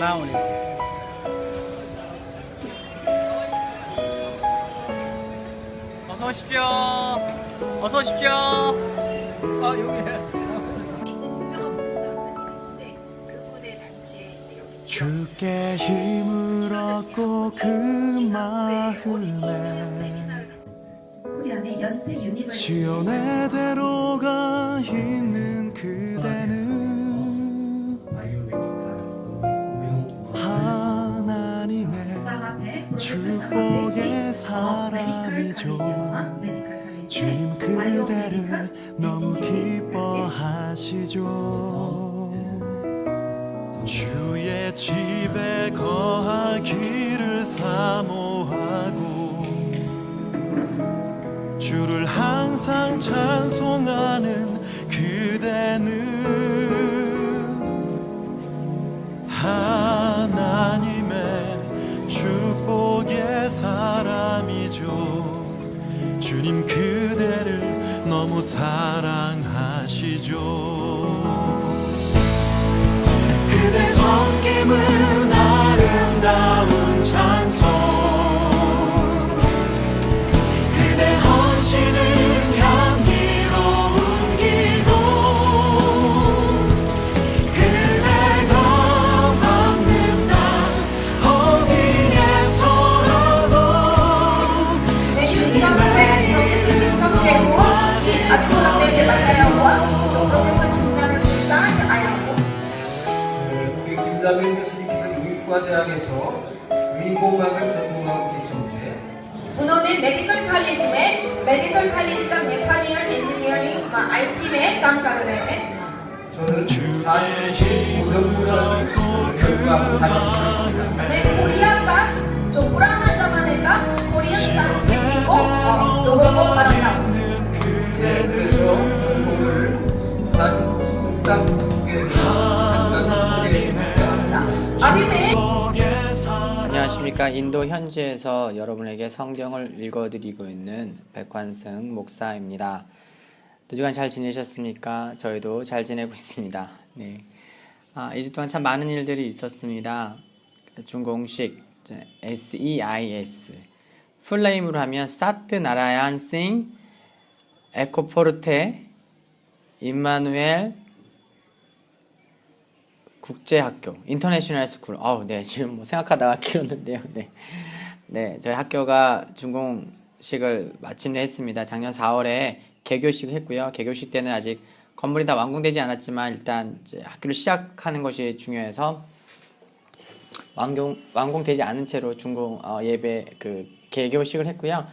나오네. 어서 오십시오. 어서 오십시오. 아, 여기. 주께 힘을 얻고 그 마음에 지연의 대로가 있는 그대는 하나님의 축복의 사람이죠. 주님 그대를 너무 기뻐하시죠. 주의 집에 거하기를 사모하고 주를 항상 찬송하는 그대는 하나님의 축복의 사람이죠. 주님 그대를 너무 사랑하시죠. 그대 섬김은 아름다운 찬송, 그대 헌신은 향기로운 기도, 그대가 밟는 땅 어디에서라도 주님의 이름을 김다면 교수님께서 의과대학에서 의공학을 전공하고 계시는데 उन्होंने medical college में medical college का मैकेनिकल इंजीनियरिंग IT में काम कर रहे हैं। 저는 고등문화를 교육하고 가르치고 있습니다. मैं कोरिया का जो पुराना जमाने का कोरियन संस्कृति को लोगों को पढ़ाता हूँ। 네, 그래서 저는 오늘 한국 땅 두 개를 잠깐 소개해드립니다. अभी मैं 안녕하십니까. 인도 현지에서 여러분에게 성경을 읽어드리고 있는 백환승 목사입니다. 2주간 잘 지내셨습니까? 저희도 잘 지내고 있습니다. 네. 2주 동안 참 많은 일들이 있었습니다. 중공식 SEIS 풀네임으로 하면 사트 나라얀 싱 에코포르테 임마누엘 국제학교 인터내셔널 스쿨. 네, 지금 뭐 생각하다가 길었는데요. 네, 저희 학교가 준공식을 마침내 했습니다. 작년 4월에 개교식을 했고요. 개교식 때는 아직 건물이 다 완공되지 않았지만 일단 이제 학교를 시작하는 것이 중요해서 완공되지 않은 채로 준공 예배 개교식을 했고요.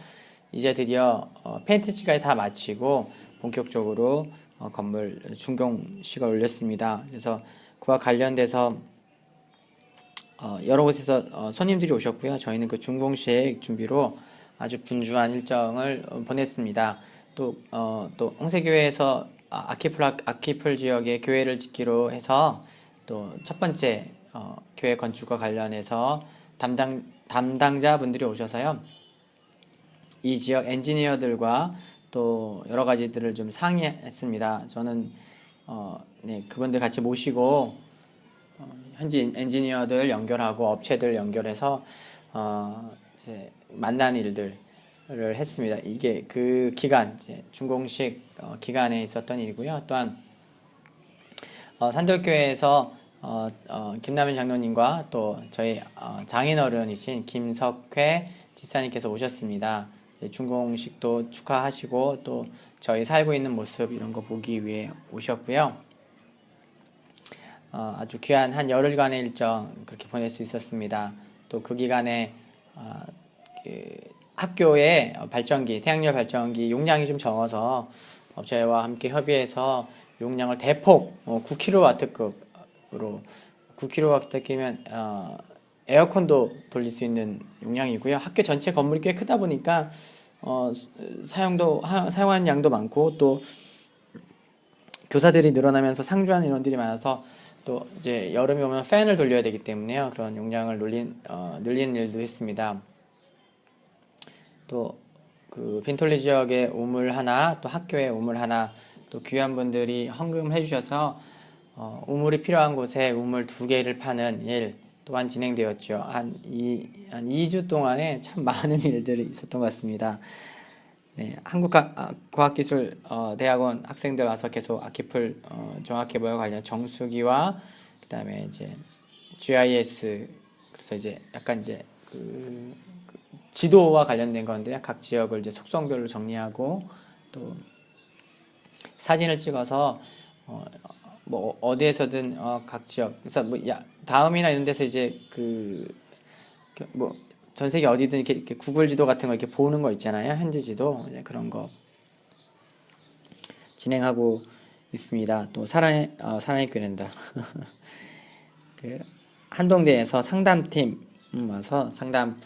이제 드디어 페인트칠까지 다 마치고 본격적으로 건물 준공식을 올렸습니다. 그래서 그와 관련돼서 여러 곳에서 손님들이 오셨고요. 저희는 그 준공식 준비로 아주 분주한 일정을 보냈습니다. 또 홍세교회에서 아키풀 지역에 교회를 짓기로 해서 또 첫 번째 교회 건축과 관련해서 담당자분들이 오셔서요. 이 지역 엔지니어들과 또 여러 가지들을 좀 상의했습니다. 저는 그분들 같이 모시고 현지 엔지니어들 연결하고 업체들 연결해서 이제 만나는 일들을 했습니다. 이게 그 기간 준공식 기간에 있었던 일이고요. 또한 산돌교회에서 김남현 장로님과 또 저희 장인어른이신 김석회 지사님께서 오셨습니다. 준공식도 축하하시고 또 저희 살고 있는 모습 이런 거 보기 위해 오셨고요. 아주 귀한 한 열흘간의 일정 그렇게 보낼 수 있었습니다. 또 그 기간에 학교의 발전기, 태양열 발전기 용량이 좀 적어서 업체와 함께 협의해서 용량을 대폭 9kW급으로 9kW급이면 에어컨도 돌릴 수 있는 용량이고요. 학교 전체 건물이 꽤 크다 보니까 사용하는 양도 많고 또 교사들이 늘어나면서 상주하는 인원들이 많아서 또 이제 여름이 오면 팬을 돌려야 되기 때문에요. 그런 용량을 늘리는 일도 했습니다. 또 그 빈톨리 지역에 우물 하나, 또 학교에 우물 하나, 또 귀한 분들이 헌금해 주셔서 우물이 필요한 곳에 우물 2개를 파는 일, 또한 진행되었죠. 한 2주 동안에 참 많은 일들이 있었던 것 같습니다. 네, 한국과학기술대학원 학생들 와서 계속 악기풀 종합개발 관련 정수기와 그다음에 이제 GIS, 그래서 이제 약간 이제 그 지도와 관련된 건데요. 각 지역을 이제 속성별로 정리하고 또 사진을 찍어서 뭐 어디에서든 각 지역, 그래서 뭐 다음이나 이런 데서 이제 뭐 전 세계 어디든 이렇게 구글 지도 같은 거 이렇게 보는 거 있잖아요. 현지 지도, 그런 거 진행하고 있습니다. 또 사랑의 교회는다. 그 한동대에서 상담팀 와서 상담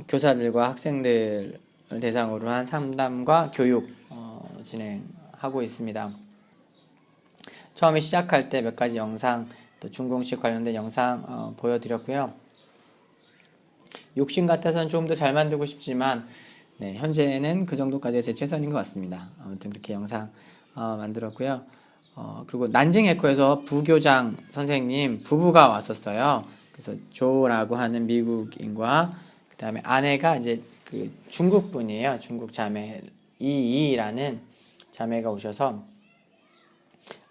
교사들과 학생들을 대상으로 한 상담과 교육 진행하고 있습니다. 처음에 시작할 때 몇 가지 영상, 또 중공식 관련된 영상 보여드렸고요. 욕심 같아서는 좀 더 잘 만들고 싶지만 네, 현재는 그 정도까지가 제 최선인 것 같습니다. 아무튼 그렇게 영상 만들었고요. 그리고 난징 에코에서 부교장 선생님 부부가 왔었어요. 그래서 조라고 하는 미국인과 그 다음에 아내가 이제 그 중국 분이에요. 중국 자매 이이라는 자매가 오셔서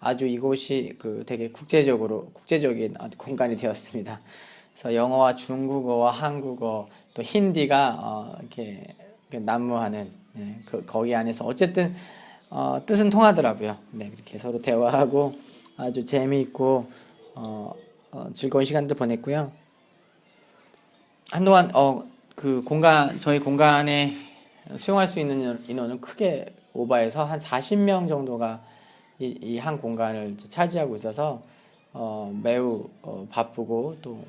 아주 이곳이 되게 국제적인 공간이 되었습니다. 그래서 영어와 중국어와 한국어 또 힌디가 이렇게 난무하는 거기 안에서 어쨌든 뜻은 통하더라고요. 네, 그렇게 서로 대화하고 아주 재미있고 즐거운 시간도 보냈고요. 한동안 저희 공간에 수용할 수 있는 인원은 크게 오버해서 한 40명 정도가 이 한 공간을 차지하고 있어서 매우 바쁘고 또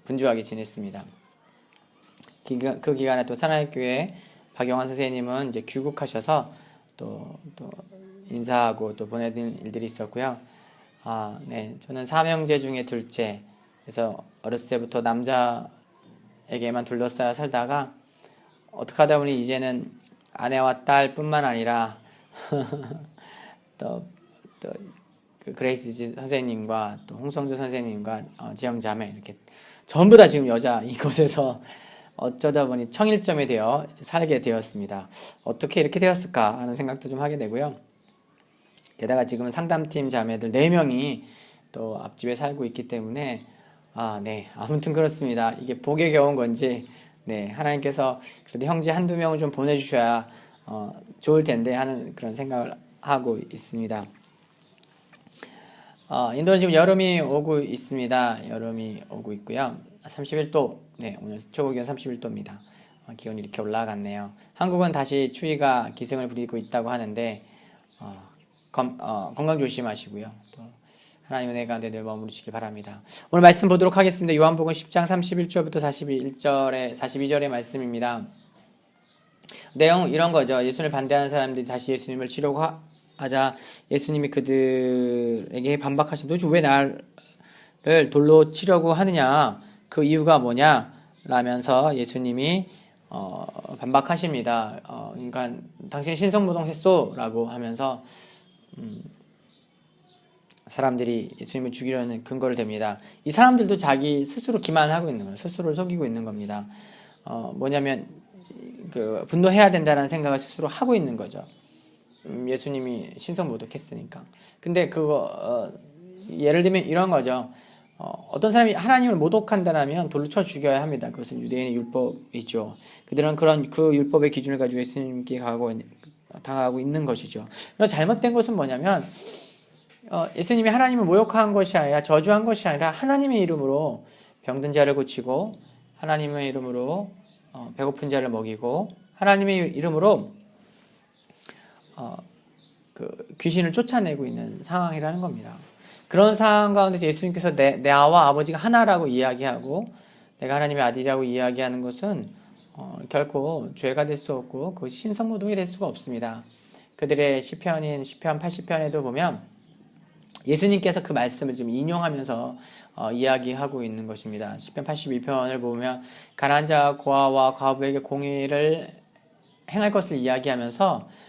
분주하게 지냈습니다. 그 기간에 또 사랑의교회 박영환 선생님은 이제 귀국하셔서 또 인사하고 또 보내드린 일들이 있었고요. 네, 저는 삼형제 중에 둘째. 그래서 어렸을 때부터 남자에게만 둘러싸여 살다가 어떻게 하다 보니 이제는 아내와 딸뿐만 아니라 또 그 그레이스 선생님과 또 홍성주 선생님과 지영자매 이렇게 전부 다 지금 여자 이곳에서 어쩌다 보니 청일점이 되어 살게 되었습니다. 어떻게 이렇게 되었을까 하는 생각도 좀 하게 되고요. 게다가 지금은 상담팀 자매들 4명이 또 앞집에 살고 있기 때문에 네, 아무튼 그렇습니다. 이게 복에 겨운 건지 네, 하나님께서 그래도 형제 한두 명을 좀 보내주셔야 좋을 텐데 하는 그런 생각을 하고 있습니다. 인도는 지금 여름이 오고 있습니다. 여름이 오고 있고요. 31도, 네, 오늘 최고 기온 31도입니다. 기온이 이렇게 올라갔네요. 한국은 다시 추위가 기승을 부리고 있다고 하는데 건강 조심하시고요. 또 하나님의 은혜 가운데 늘 머무르시기 바랍니다. 오늘 말씀 보도록 하겠습니다. 요한복음 10장 31절부터 42절의 말씀입니다. 내용 이런 거죠. 예수님을 반대하는 사람들이 다시 예수님을 치려고 하자 예수님이 그들에게 반박하신 도대체 왜 나를 돌로 치려고 하느냐, 그 이유가 뭐냐 라면서 예수님이 반박하십니다. 그러니까 당신이 신성모독했소 라고 하면서 사람들이 예수님을 죽이려는 근거를 댑니다. 이 사람들도 자기 스스로 기만하고 있는 거예요. 스스로를 속이고 있는 겁니다. 뭐냐면 분노해야 된다는 생각을 스스로 하고 있는 거죠. 예수님이 신성모독했으니까. 근데 예를 들면 이런 거죠. 어떤 사람이 하나님을 모독한다면 돌로 쳐 죽여야 합니다. 그것은 유대인의 율법이죠. 그들은 그 율법의 기준을 가지고 예수님께 당하고 있는 것이죠. 잘못된 것은 뭐냐면 예수님이 하나님을 모욕한 것이 아니라 저주한 것이 아니라 하나님의 이름으로 병든 자를 고치고 하나님의 이름으로 배고픈 자를 먹이고 하나님의 이름으로 귀신을 쫓아내고 있는 상황이라는 겁니다. 그런 상황 가운데서 예수님께서 나와 아버지가 하나라고 이야기하고 내가 하나님의 아들이라고 이야기하는 것은 결코 죄가 될 수 없고 그것이 신성모독이 될 수가 없습니다. 그들의 시편인 시편 80편에도 보면 예수님께서 그 말씀을 지금 인용하면서 이야기하고 있는 것입니다. 시편 81편을 보면 가난한 자와 고아와 과부에게 공의를 행할 것을 이야기하면서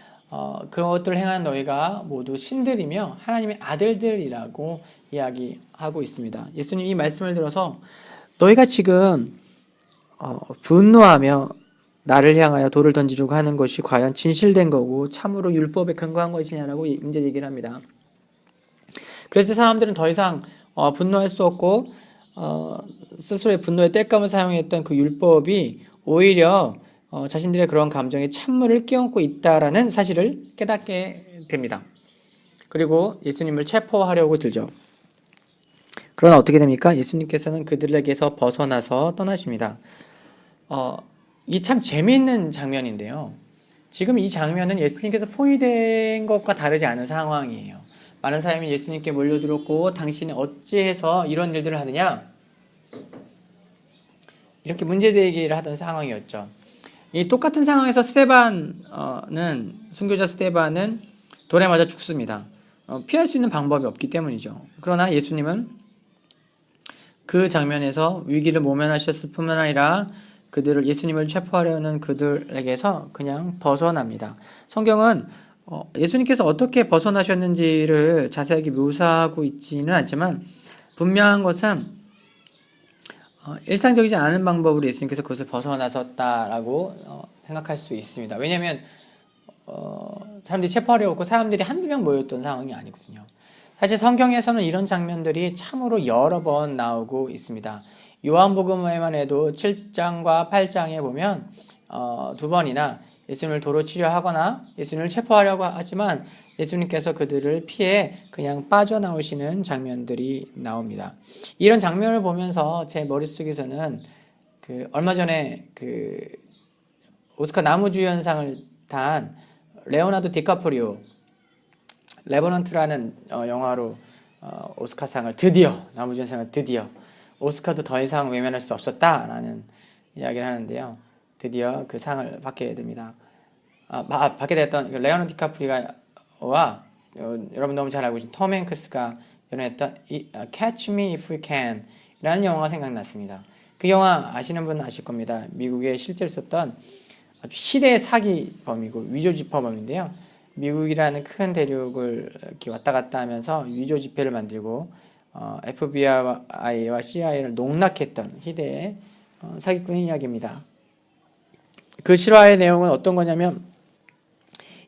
그것들을 행한 너희가 모두 신들이며 하나님의 아들들이라고 이야기하고 있습니다. 예수님 이 말씀을 들어서 너희가 지금 분노하며 나를 향하여 돌을 던지려고 하는 것이 과연 진실된 거고 참으로 율법에 근거한 것이냐라고 문제 제기를 합니다. 그래서 사람들은 더 이상 분노할 수 없고 스스로의 분노의 땔감을 사용했던 그 율법이 오히려 자신들의 그런 감정에 찬물을 끼얹고 있다라는 사실을 깨닫게 됩니다. 그리고 예수님을 체포하려고 들죠. 그러나 어떻게 됩니까? 예수님께서는 그들에게서 벗어나서 떠나십니다. 이 참 재미있는 장면인데요. 지금 이 장면은 예수님께서 포위된 것과 다르지 않은 상황이에요. 많은 사람이 예수님께 몰려들었고 당신이 어찌해서 이런 일들을 하느냐? 이렇게 문제제기를 하던 상황이었죠. 이 똑같은 상황에서 순교자 스데반은 돌에 맞아 죽습니다. 피할 수 있는 방법이 없기 때문이죠. 그러나 예수님은 그 장면에서 위기를 모면하셨을 뿐만 아니라 예수님을 체포하려는 그들에게서 그냥 벗어납니다. 성경은 예수님께서 어떻게 벗어나셨는지를 자세하게 묘사하고 있지는 않지만 분명한 것은 일상적이지 않은 방법으로 예수님께서 그것을 벗어나셨다라고 생각할 수 있습니다. 왜냐하면 사람들이 체포하려고 사람들이 한두 명 모였던 상황이 아니거든요. 사실 성경에서는 이런 장면들이 참으로 여러 번 나오고 있습니다. 요한복음에만 해도 7장과 8장에 보면 두 번이나 예수님을 도로 치려하거나 예수님을 체포하려고 하지만 예수님께서 그들을 피해 그냥 빠져나오시는 장면들이 나옵니다. 이런 장면을 보면서 제 머릿속에서는 얼마 전에 오스카 나무주연상을 탄 레오나르도 디카프리오 레버넌트라는 영화로 오스카상을 나무주연상을 드디어 오스카도 더 이상 외면할 수 없었다라는 이야기를 하는데요. 드디어 그 상을 받게 됩니다. 받게 됐던 레오나르도 디카프리오와 여러분 너무 잘 알고 계신 톰 행크스가 연애했던 Catch Me If You Can 라는 영화가 생각났습니다. 그 영화 아시는 분은 아실 겁니다. 미국에 실제로 있었던 아주 시대의 사기범이고 위조지퍼범인데요. 미국이라는 큰 대륙을 이렇게 왔다 갔다 하면서 위조 지폐를 만들고 FBI와 CIA를 농락했던 희대의 사기꾼의 이야기입니다. 그 실화의 내용은 어떤 거냐면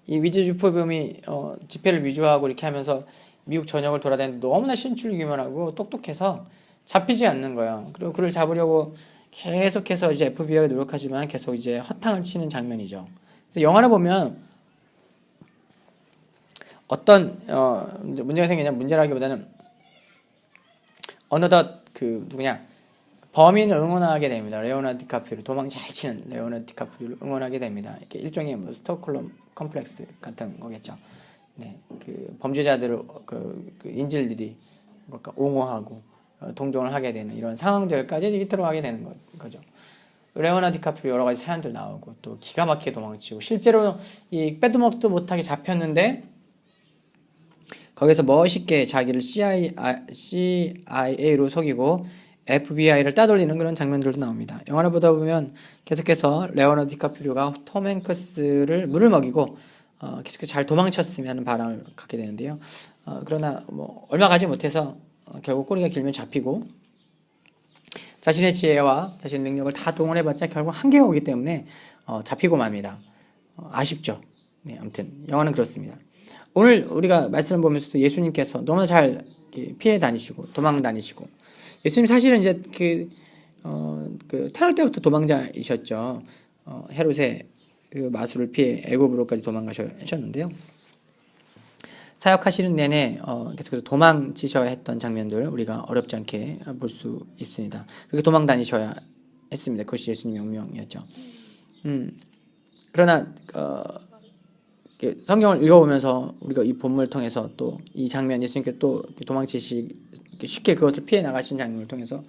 이 위조지폐범이 지폐를 위조하고 이렇게 하면서 미국 전역을 돌아다니는데 너무나 신출귀멸하고 똑똑해서 잡히지 않는 거예요. 그리고 그를 잡으려고 계속해서 이제 FBI가 노력하지만 계속 이제 허탕을 치는 장면이죠. 그래서 영화를 보면 어떤 문제가 생기냐, 문제라기보다는 어느덧 범인을 응원하게 됩니다. 레오나르도 디카프리오, 도망 잘 치는 레오나르도 디카프리오를 응원하게 됩니다. 이렇게 일종의 스톡홀름 컴플렉스 같은 거겠죠. 네, 범죄자들을 인질들이 옹호하고 동정을 하게 되는 이런 상황들까지 들어가게 되는 거죠. 레오나르도 디카프리오 여러 가지 사연들 나오고 또 기가 막히게 도망치고 실제로 빼도 먹도 못하게 잡혔는데 거기서 멋있게 자기를 CIA로 속이고 FBI를 따돌리는 그런 장면들도 나옵니다. 영화를 보다 보면 계속해서 레오나르도 디카프리오가 톰 행크스를 물을 먹이고 계속해서 잘 도망쳤으면 하는 바람을 갖게 되는데요. 그러나 얼마 가지 못해서 결국 꼬리가 길면 잡히고 자신의 지혜와 자신의 능력을 다 동원해봤자 결국 한계가 오기 때문에 잡히고 맙니다. 아쉽죠. 네, 아무튼 영화는 그렇습니다. 오늘 우리가 말씀을 보면서도 예수님께서 너무나 잘 피해 다니시고 도망 다니시고 예수님 사실은 이제 태어날 때부터 도망자이셨죠. 헤롯의 마술을 피해 애굽으로까지 도망가셨는데요. 사역하시는 내내 계속해서 도망치셔야 했던 장면들 우리가 어렵지 않게 볼 수 있습니다. 그렇게 도망 다니셔야 했습니다. 그것이 예수님의 운명이었죠. 그러나 성경을 읽어보면서 우리가 이 본문을 통해서 또 이 장면 예수님께 또 쉽게 그것을 피해 나가신 장면을 통해서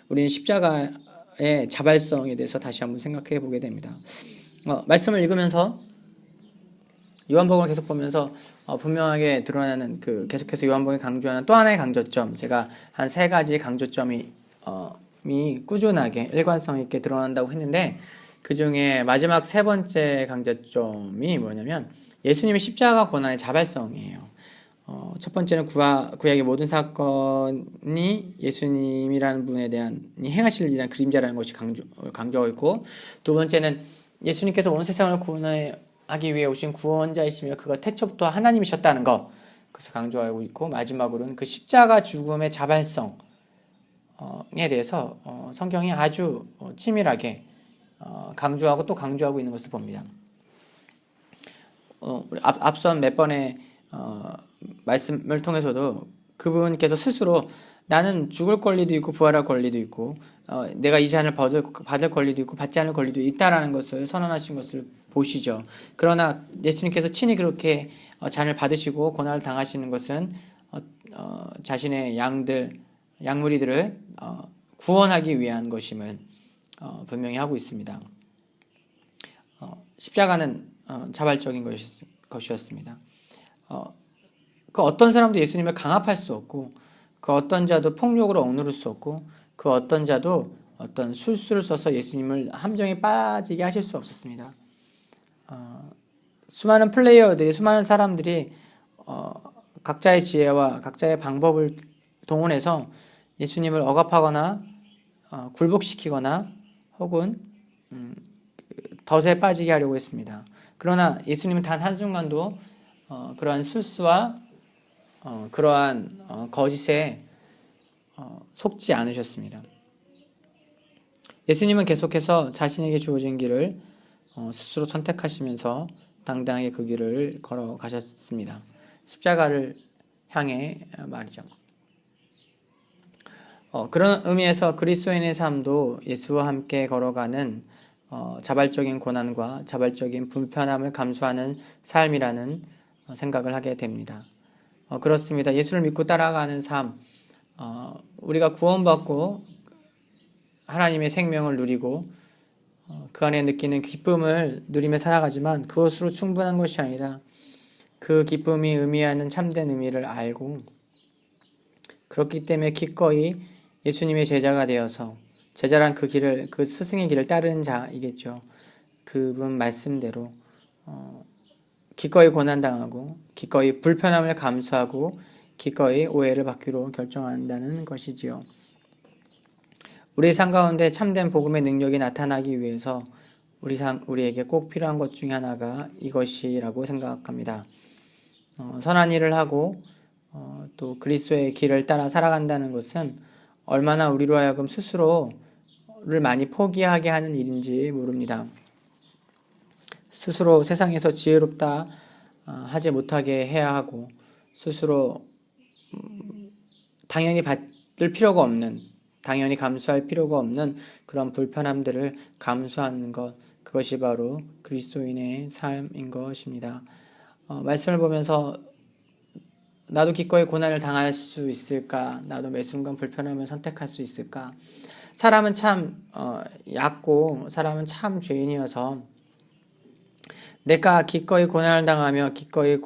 우리는 십자가의 자발성에 대해서 다시 한번 생각해 보게 됩니다. 말씀을 읽으면서 요한복음을 계속 보면서 분명하게 드러나는 계속해서 요한복음이 강조하는 또 하나의 강조점, 제가 한 3가지 강조점이 꾸준하게 일관성 있게 드러난다고 했는데 그 중에 마지막 3번째 강조점이 뭐냐면 예수님의 십자가 고난의 자발성이에요. 첫 번째는 구약의 모든 사건이 예수님이라는 분에 대한 행하실 일이라는 그림자라는 것이 강조하고 있고, 두 번째는 예수님께서 온 세상을 구원하기 위해 오신 구원자이시며 그가 태초부터 하나님이셨다는 것, 그것을 강조하고 있고, 마지막으로는 그 십자가 죽음의 자발성에 대해서 성경이 아주 치밀하게 강조하고 또 강조하고 있는 것을 봅니다. 앞선 몇 번의 말씀을 통해서도 그분께서 스스로 나는 죽을 권리도 있고 부활할 권리도 있고 내가 이 잔을 받을 권리도 있고 받지 않을 권리도 있다라는 것을 선언하신 것을 보시죠. 그러나 예수님께서 친히 그렇게 잔을 받으시고 고난을 당하시는 것은 자신의 양무리들을 구원하기 위한 것임을 분명히 하고 있습니다. 십자가는 자발적인 것이었습니다. 그 어떤 사람도 예수님을 강압할 수 없고, 그 어떤 자도 폭력으로 억누를 수 없고, 그 어떤 자도 어떤 술수를 써서 예수님을 함정에 빠지게 하실 수 없었습니다. 수많은 플레이어들이, 수많은 사람들이 각자의 지혜와 각자의 방법을 동원해서 예수님을 억압하거나 굴복시키거나 혹은 덫에 빠지게 하려고 했습니다. 그러나 예수님은 단 한순간도 그러한 술수와 그러한 거짓에 속지 않으셨습니다. 예수님은 계속해서 자신에게 주어진 길을 스스로 선택하시면서 당당하게 그 길을 걸어가셨습니다. 십자가를 향해 말이죠. 그런 의미에서 그리스도인의 삶도 예수와 함께 걸어가는 자발적인 고난과 자발적인 불편함을 감수하는 삶이라는 생각을 하게 됩니다. 그렇습니다. 예수를 믿고 따라가는 삶, 우리가 구원받고 하나님의 생명을 누리고 그 안에 느끼는 기쁨을 누리며 살아가지만 그것으로 충분한 것이 아니라 그 기쁨이 의미하는 참된 의미를 알고 그렇기 때문에 기꺼이 예수님의 제자가 되어서, 제자란 그 길을, 그 스승의 길을 따르는 자이겠죠. 그분 말씀대로 기꺼이 고난당하고 기꺼이 불편함을 감수하고 기꺼이 오해를 받기로 결정한다는 것이지요. 우리의 삶 가운데 참된 복음의 능력이 나타나기 위해서 우리에게 꼭 필요한 것 중에 하나가 이것이라고 생각합니다. 선한 일을 하고 또 그리스도의 길을 따라 살아간다는 것은 얼마나 우리로 하여금 스스로를 많이 포기하게 하는 일인지 모릅니다. 스스로 세상에서 지혜롭다 하지 못하게 해야 하고, 스스로 당연히 받을 필요가 없는, 당연히 감수할 필요가 없는 그런 불편함들을 감수하는 것, 그것이 바로 그리스도인의 삶인 것입니다. 말씀을 보면서 나도 기꺼이 고난을 당할 수 있을까? 나도 매 순간 불편함을 선택할 수 있을까? 사람은 참 얕고 사람은 참 죄인이어서 내가 기꺼이 고난을 당하며 기꺼이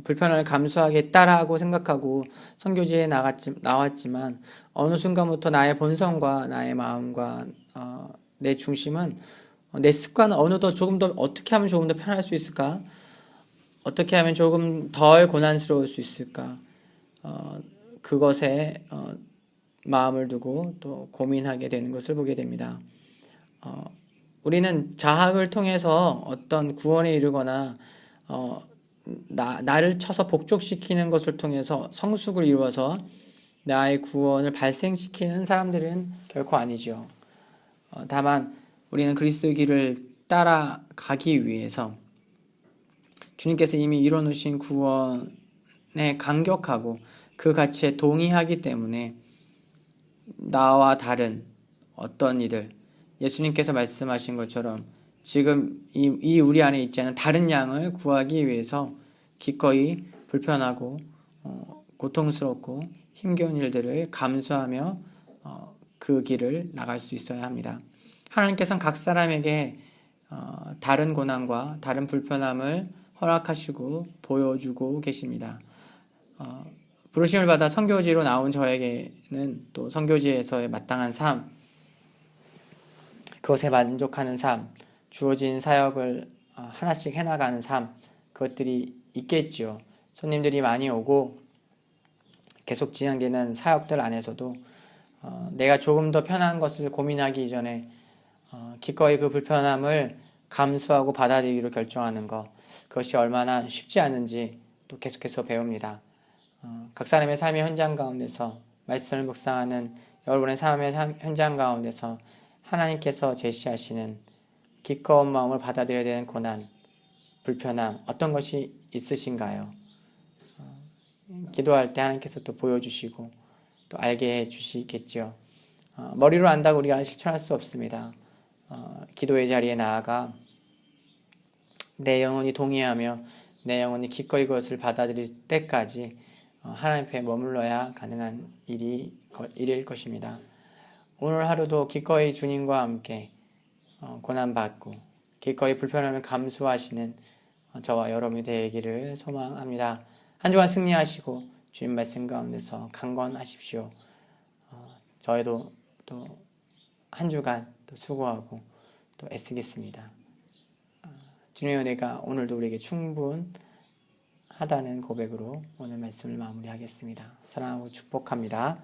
불편함을 감수하겠다라고 생각하고 선교지에 나왔지만 어느 순간부터 나의 본성과 나의 마음과 내 중심은, 내 습관은 어느덧 조금 더 어떻게 하면 조금 더 편할 수 있을까? 어떻게 하면 조금 덜 고난스러울 수 있을까? 그것에 마음을 두고 또 고민하게 되는 것을 보게 됩니다. 우리는 자학을 통해서 어떤 구원에 이르거나 나를 쳐서 복종시키는 것을 통해서 성숙을 이루어서 나의 구원을 발생시키는 사람들은 결코 아니죠. 다만 우리는 그리스도의 길을 따라가기 위해서 주님께서 이미 이뤄놓으신 구원에 감격하고 그 가치에 동의하기 때문에 나와 다른 어떤 이들, 예수님께서 말씀하신 것처럼 지금 이 우리 안에 있지 않은 다른 양을 구하기 위해서 기꺼이 불편하고 고통스럽고 힘겨운 일들을 감수하며 그 길을 나갈 수 있어야 합니다. 하나님께서는 각 사람에게 다른 고난과 다른 불편함을 허락하시고 보여주고 계십니다. 부르심을 받아 선교지로 나온 저에게는 또 선교지에서의 마땅한 삶, 그것에 만족하는 삶, 주어진 사역을 하나씩 해나가는 삶, 그것들이 있겠죠. 손님들이 많이 오고 계속 진행되는 사역들 안에서도 내가 조금 더 편한 것을 고민하기 이전에 기꺼이 그 불편함을 감수하고 받아들이기로 결정하는 것, 그것이 얼마나 쉽지 않은지 또 계속해서 배웁니다. 각 사람의 삶의 현장 가운데서 말씀을 묵상하는 여러분의 삶의 현장 가운데서 하나님께서 제시하시는 기꺼운 마음을 받아들여야 되는 고난, 불편함 어떤 것이 있으신가요? 기도할 때 하나님께서 또 보여주시고 또 알게 해주시겠죠. 머리로 안다고 우리가 실천할 수 없습니다. 기도의 자리에 나아가 내 영혼이 동의하며 내 영혼이 기꺼이 그것을 받아들일 때까지 하나님 앞에 머물러야 가능한 일일 것입니다. 오늘 하루도 기꺼이 주님과 함께 고난받고 기꺼이 불편함을 감수하시는 저와 여러분이 되기를 소망합니다. 한 주간 승리하시고 주님 말씀 가운데서 강건하십시오. 저희도 또 한 주간 또 수고하고 또 애쓰겠습니다. 주님의 은혜가 오늘도 우리에게 충분하다는 고백으로 오늘 말씀을 마무리하겠습니다. 사랑하고 축복합니다.